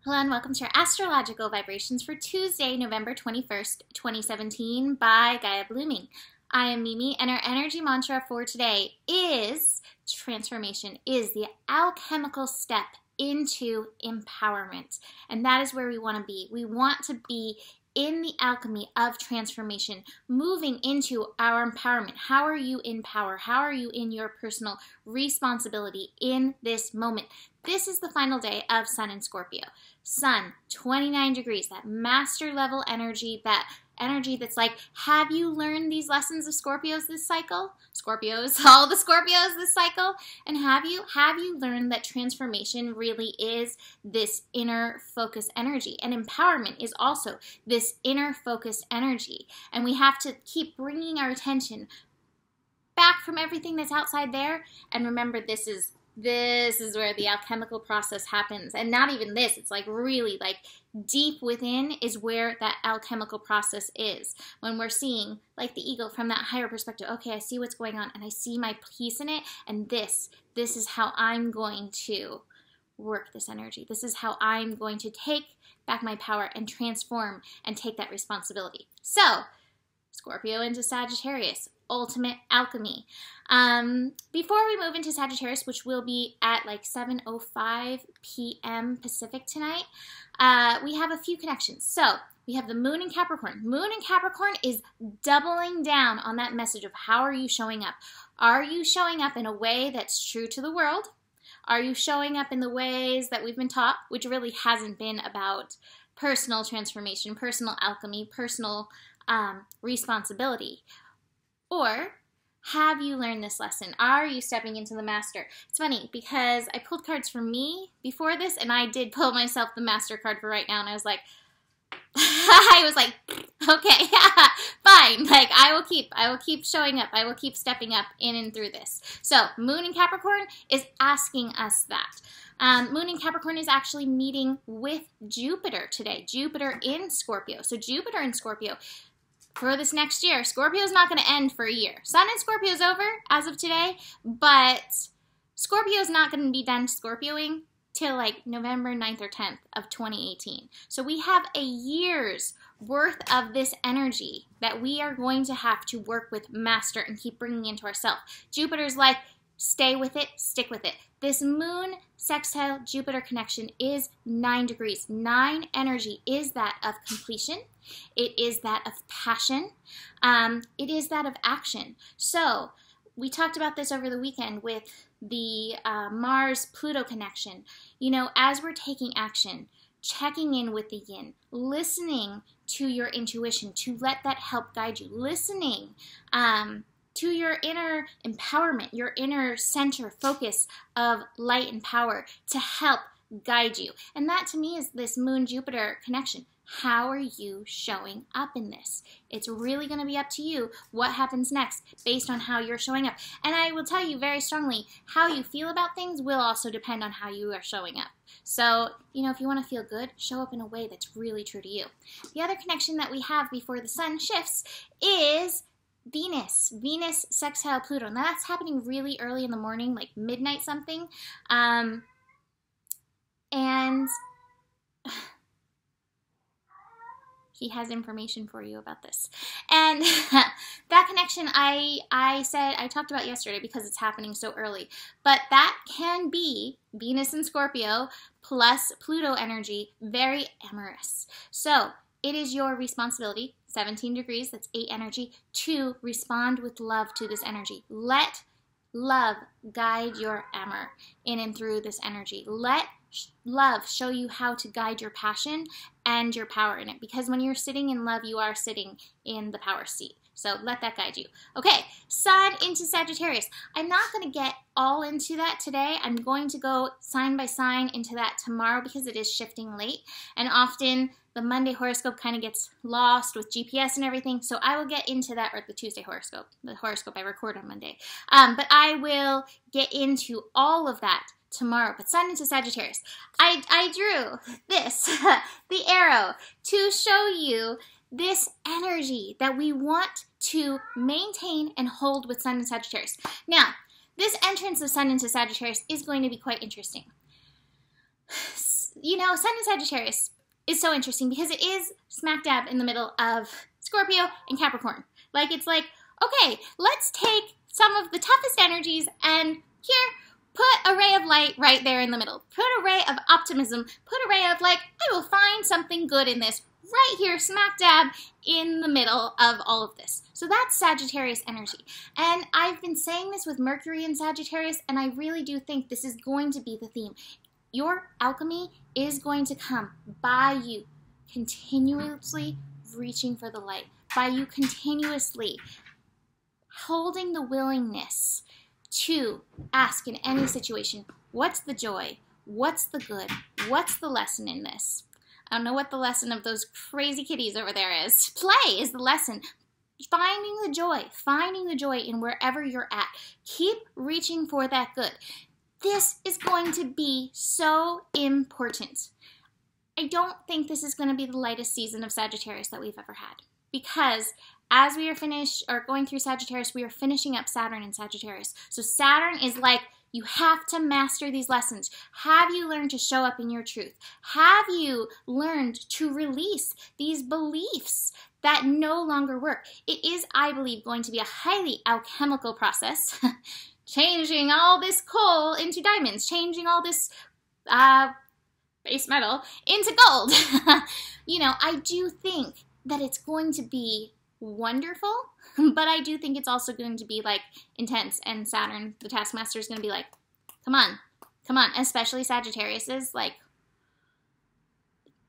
Hello and welcome to your astrological vibrations for Tuesday, November 21st, 2017 by Gaia Blooming. I am Mimi and our energy mantra for today is transformation, is the alchemical step into empowerment. And that is where we want to be. We want to be in the alchemy of transformation, moving into our empowerment. How are you in power? How are you in your personal responsibility in this moment? This is the final day of Sun in Scorpio. Sun, 29 degrees, that master level energy, that energy that's like, have you learned these lessons of Scorpios this cycle? Scorpios, all the Scorpios this cycle? And have you learned that transformation really is this inner focus energy? And empowerment is also this inner focus energy. And we have to keep bringing our attention back from everything that's outside there. And remember, this is where the alchemical process happens. And not even this, it's like really like deep within is where that alchemical process is. When we're seeing like the eagle from that higher perspective, okay, I see what's going on and I see my piece in it. And this is how I'm going to work this energy. This is how I'm going to take back my power and transform and take that responsibility. So, Scorpio into Sagittarius, ultimate alchemy. Before we move into Sagittarius, which will be at like 7:05 p.m. Pacific tonight, we have a few connections. So we have the moon in Capricorn. Moon in Capricorn is doubling down on that message of how are you showing up? Are you showing up in a way that's true to the world? Are you showing up in the ways that we've been taught, which really hasn't been about personal transformation, personal alchemy, personal responsibility? Or have you learned this lesson? Are you stepping into the master? It's funny because I pulled cards for me before this and I did pull myself the master card for right now and I was like, okay, fine. Like I will keep showing up. I will keep stepping up in and through this. So moon in Capricorn is asking us that. Moon in Capricorn is actually meeting with Jupiter today. Jupiter in Scorpio. So Jupiter in Scorpio for this next year. Scorpio is not going to end for a year. Sun in Scorpio is over as of today, but Scorpio is not going to be done Scorpioing till like November 9th or 10th of 2018. So we have a year's worth of this energy that we are going to have to work with, master, and keep bringing into ourselves. Jupiter's like, stay with it, stick with it. This moon sextile Jupiter connection is 9 degrees. 9 energy is that of completion. It is that of passion. It is that of action. So we talked about this over the weekend with the Mars-Pluto connection. You know, as we're taking action, checking in with the yin, listening to your intuition to let that help guide you, listening to your inner empowerment, your inner center focus of light and power to help guide you. And that to me is this Moon-Jupiter connection. How are you showing up in this? It's really going to be up to you what happens next based on how you're showing up. And I will tell you very strongly, how you feel about things will also depend on how you are showing up. So, you know, if you want to feel good, show up in a way that's really true to you. The other connection that we have before the sun shifts is Venus sextile Pluto. Now that's happening really early in the morning, like midnight something. And he has information for you about this. And that connection I talked about yesterday because it's happening so early. But that can be Venus and Scorpio plus Pluto energy, very amorous. So it is your responsibility, 17 degrees, that's 8 energy, to respond with love to this energy. Let love guide your amor in and through this energy. Let love show you how to guide your passion and your power in it. Because when you're sitting in love, you are sitting in the power seat. So let that guide you. Okay, Sun into Sagittarius. I'm not going to get all into that today. I'm going to go sign by sign into that tomorrow because it is shifting late. And often the Monday horoscope kind of gets lost with GPS and everything. So I will get into that, or the Tuesday horoscope, the horoscope I record on Monday. But I will get into all of that tomorrow. But Sun into Sagittarius. I drew this, the arrow, to show you this energy that we want to maintain and hold with Sun and Sagittarius. Now, this entrance of Sun into Sagittarius is going to be quite interesting. you know, Sun in Sagittarius is so interesting because it is smack dab in the middle of Scorpio and Capricorn. Like, it's like, okay, let's take some of the toughest energies and here, put a ray of light right there in the middle. Put a ray of optimism. Put a ray of like, I will find something good in this right here, smack dab in the middle of all of this. So that's Sagittarius energy. And I've been saying this with Mercury in Sagittarius, and I really do think this is going to be the theme. Your alchemy is going to come by you continuously reaching for the light, by you continuously holding the willingness to ask in any situation, what's the joy? What's the good? What's the lesson in this? I don't know what the lesson of those crazy kitties over there is. Play is the lesson. Finding the joy in wherever you're at. Keep reaching for that good. This is going to be so important. I don't think this is going to be the lightest season of Sagittarius that we've ever had, because as we are going through Sagittarius, we are finishing up Saturn in Sagittarius. So Saturn is like, you have to master these lessons. Have you learned to show up in your truth? Have you learned to release these beliefs that no longer work? It is, I believe, going to be a highly alchemical process, changing all this coal into diamonds, changing all this base metal into gold. You know, I do think that it's going to be wonderful, but I do think it's also going to be like intense, and Saturn, the taskmaster, is going to be like, come on, especially Sagittarius is like,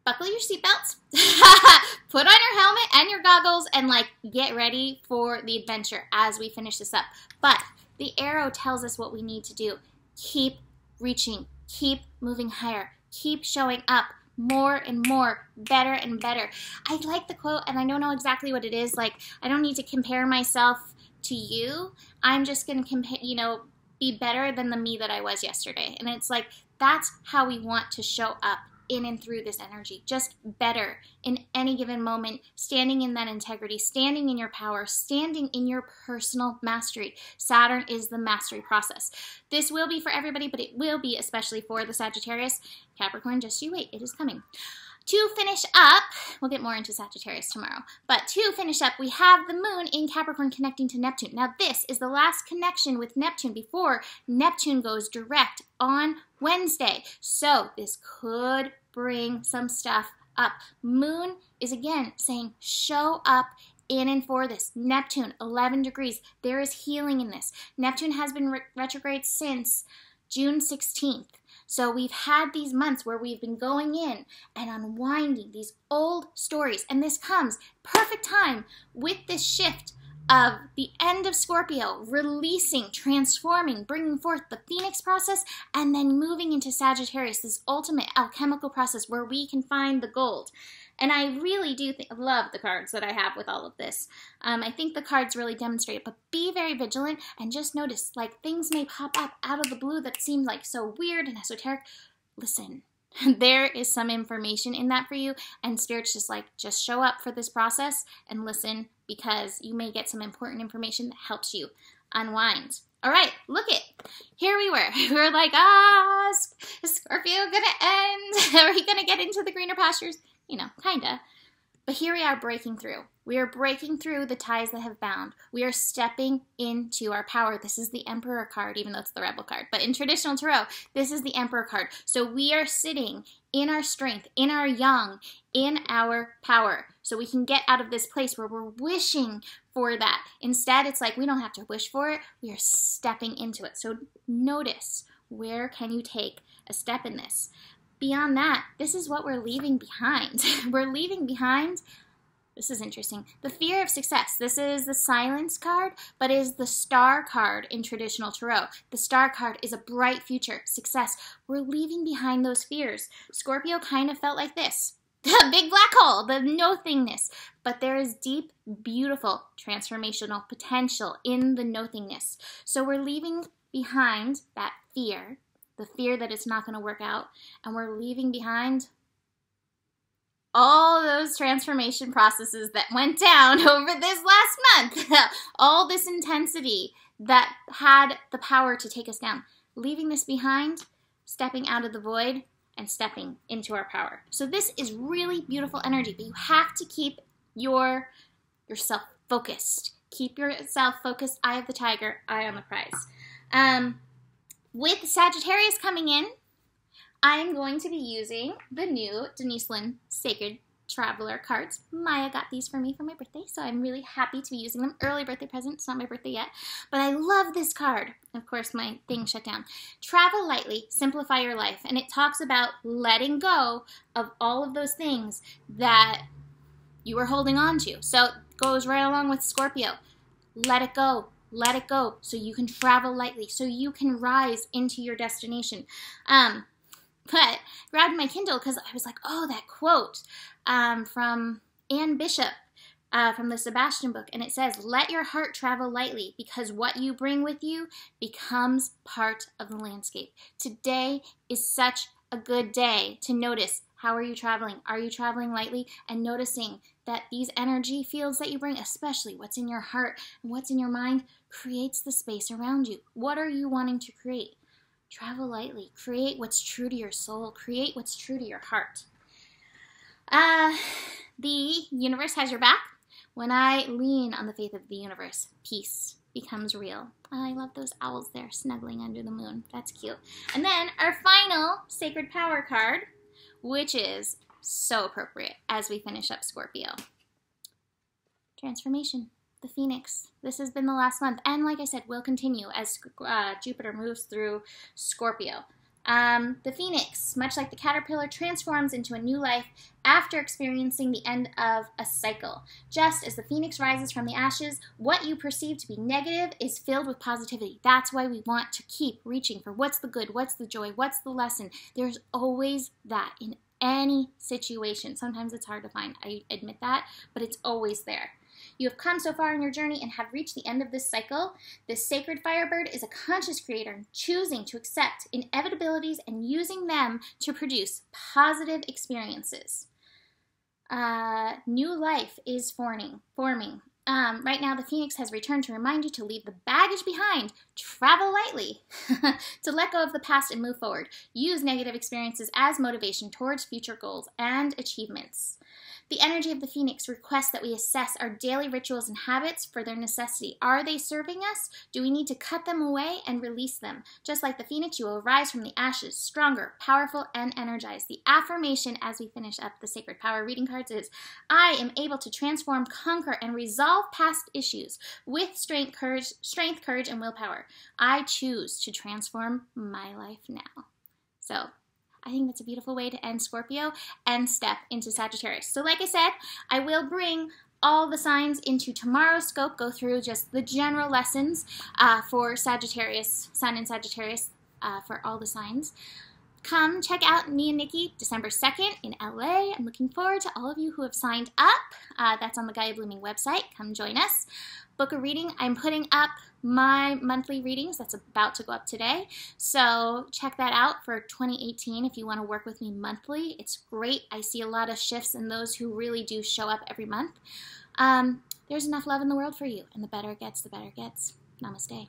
buckle your seatbelts, put on your helmet and your goggles, and like get ready for the adventure as we finish this up. But the arrow tells us what we need to do. Keep reaching, keep moving higher, keep showing up more and more, better and better. I like the quote, and I don't know exactly what it is. Like, I don't need to compare myself to you. I'm just going to be better than the me that I was yesterday. And it's like, that's how we want to show up in and through this energy. Just better in any given moment, standing in that integrity, standing in your power, standing in your personal mastery. Saturn is the mastery process. This will be for everybody, but it will be especially for the Sagittarius. Capricorn, just you wait, it is coming. To finish up, we'll get more into Sagittarius tomorrow, but to finish up, we have the moon in Capricorn connecting to Neptune. Now, this is the last connection with Neptune before Neptune goes direct on Wednesday. So this could bring some stuff up. Moon is again saying, show up in and for this. Neptune, 11 degrees. There is healing in this. Neptune has been retrograde since June 16th. So we've had these months where we've been going in and unwinding these old stories. And this comes perfect time with this shift of the end of Scorpio, releasing, transforming, bringing forth the Phoenix process, and then moving into Sagittarius, this ultimate alchemical process where we can find the gold. And I really do love the cards that I have with all of this. I think the cards really demonstrate it, but be very vigilant and just notice, like, things may pop up out of the blue that seem like so weird and esoteric. Listen, there is some information in that for you, and Spirit's just like, just show up for this process and listen, because you may get some important information that helps you unwind. All right, look it. Here we were. We were like, is Scorpio gonna end? Are we gonna get into the greener pastures? You know, kinda. But here we are breaking through. We are breaking through the ties that have bound. We are stepping into our power. This is the Emperor card, even though it's the Rebel card. But in traditional tarot, this is the Emperor card. So we are sitting in our strength, in our yang, in our power. So we can get out of this place where we're wishing for that. Instead, it's like we don't have to wish for it. We are stepping into it. So notice, where can you take a step in this? Beyond that, this is what we're leaving behind. We're leaving behind, this is interesting, the fear of success. This is the Silence card, but is the Star card in traditional tarot. The Star card is a bright future, success. We're leaving behind those fears. Scorpio kind of felt like this. The big black hole, the no-thingness. But there is deep, beautiful, transformational potential in the no-thingness. So we're leaving behind that fear, the fear that it's not going to work out, and we're leaving behind all those transformation processes that went down over this last month. All this intensity that had the power to take us down. Leaving this behind, stepping out of the void, and stepping into our power. So this is really beautiful energy, but you have to keep yourself focused. Keep yourself focused. Eye of the tiger, eye on the prize. With Sagittarius coming in, I am going to be using the new Denise Lynn Sacred Traveler cards. Maya got these for me for my birthday, so I'm really happy to be using them. Early birthday present. It's not my birthday yet, but I love this card. Of course, my thing shut down. Travel lightly, simplify your life. And it talks about letting go of all of those things that you were holding on to. So it goes right along with Scorpio. Let it go. Let it go so you can travel lightly, so you can rise into your destination. But grabbed my Kindle because I was like, oh, that quote from Anne Bishop from the Sebastian book. And it says, let your heart travel lightly because what you bring with you becomes part of the landscape. Today is such a good day to notice, how are you traveling? Are you traveling lightly? And noticing that these energy fields that you bring, especially what's in your heart and what's in your mind, creates the space around you. What are you wanting to create? Travel lightly. Create what's true to your soul. Create what's true to your heart. The universe has your back. When I lean on the faith of the universe, peace becomes real. I love those owls there snuggling under the moon. That's cute. And then our final Sacred Power card, which is so appropriate as we finish up Scorpio. Transformation. The Phoenix. This has been the last month, and like I said, will continue as Jupiter moves through Scorpio. The Phoenix, much like the caterpillar, transforms into a new life after experiencing the end of a cycle. Just as the Phoenix rises from the ashes, what you perceive to be negative is filled with positivity. That's why we want to keep reaching for what's the good, what's the joy, what's the lesson. There's always that in any situation. Sometimes it's hard to find, I admit that, but it's always there. You have come so far in your journey and have reached the end of this cycle. This sacred firebird is a conscious creator choosing to accept inevitabilities and using them to produce positive experiences. New life is forming. Right now, the Phoenix has returned to remind you to leave the baggage behind, travel lightly, to let go of the past and move forward. Use negative experiences as motivation towards future goals and achievements. The energy of the Phoenix requests that we assess our daily rituals and habits for their necessity. Are they serving us? Do we need to cut them away and release them? Just like the Phoenix, you will rise from the ashes, stronger, powerful, and energized. The affirmation as we finish up the Sacred Power reading cards is, I am able to transform, conquer, and resolve past issues with strength, courage, and willpower. I choose to transform my life now. So, I think that's a beautiful way to end Scorpio and step into Sagittarius. So like I said, I will bring all the signs into tomorrow's scope, go through just the general lessons for Sagittarius, Sun and Sagittarius for all the signs. Come check out me and Nikki December 2nd in LA. I'm looking forward to all of you who have signed up. That's on the Gaia Blooming website. Come join us. Book a reading. I'm putting up my monthly readings. That's about to go up today. So check that out for 2018 if you want to work with me monthly. It's great. I see a lot of shifts in those who really do show up every month. There's enough love in the world for you, and the better it gets, the better it gets. Namaste.